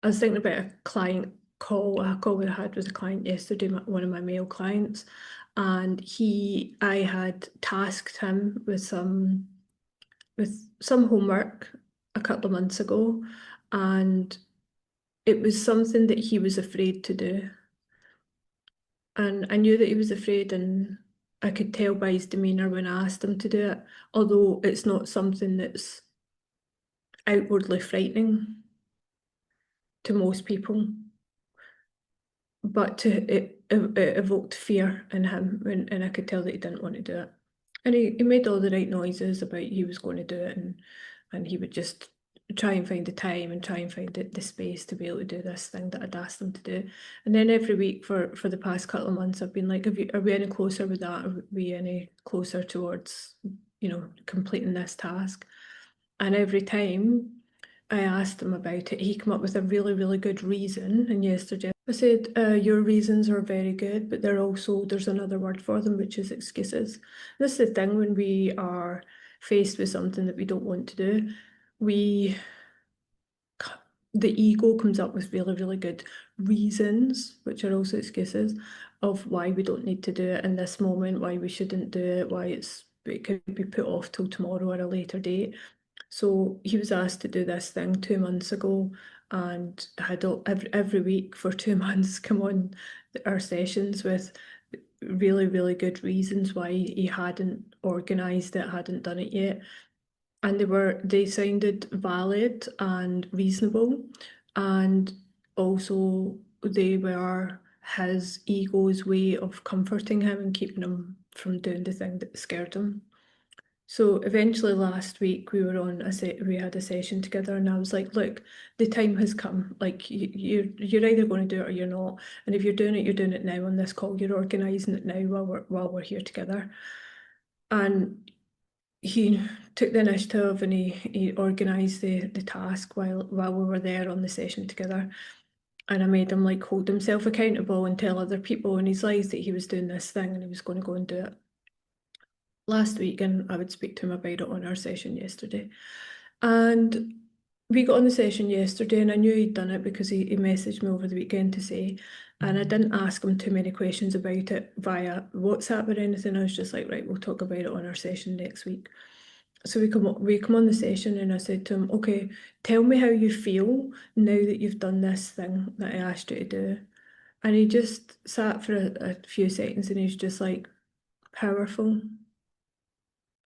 I was thinking about a client call, a call that I had with a client yesterday, one of my male clients, and I had tasked him with some homework a couple of months ago, and it was something that he was afraid to do. And I knew that he was afraid, and I could tell by his demeanour when I asked him to do it, although it's not something that's outwardly frightening to most people. But it evoked fear in him, and I could tell that he didn't want to do it. And he made all the right noises about he was going to do it, and he would just try and find the time and try and find the space to be able to do this thing that I'd asked him to do. And then every week for the past couple of months, I've been like, are we any closer with that? Are we any closer towards, completing this task? And every time I asked him about it, he came up with a really, really good reason. And yesterday I said, your reasons are very good, but there's another word for them, which is excuses. This is the thing when we are faced with something that we don't want to do, the ego comes up with really, really good reasons, which are also excuses, of why we don't need to do it in this moment, why we shouldn't do it, why it could be put off till tomorrow or a later date. So he was asked to do this thing 2 months ago, and had every week for 2 months come on our sessions with really, really good reasons why he hadn't organised it, hadn't done it yet. And they sounded valid and reasonable, and also they were his ego's way of comforting him and keeping him from doing the thing that scared him. So eventually last week we had a session together, and I was like, look, the time has come. Like you're either going to do it or you're not. And if you're doing it now on this call. You're organising it now while we're here together. And he took the initiative, and he organised the task while we were there on the session together. And I made him like hold himself accountable and tell other people in his life that he was doing this thing and he was going to go and do it last week, and I would speak to him about it on our session yesterday. And we got on the session yesterday, and I knew he'd done it because he messaged me over the weekend to say, and I didn't ask him too many questions about it via WhatsApp or anything. I was just like, right, we'll talk about it on our session next week. So we come on the session, and I said to him, okay, tell me how you feel now that you've done this thing that I asked you to do. And he just sat for a few seconds, and he's just like, powerful.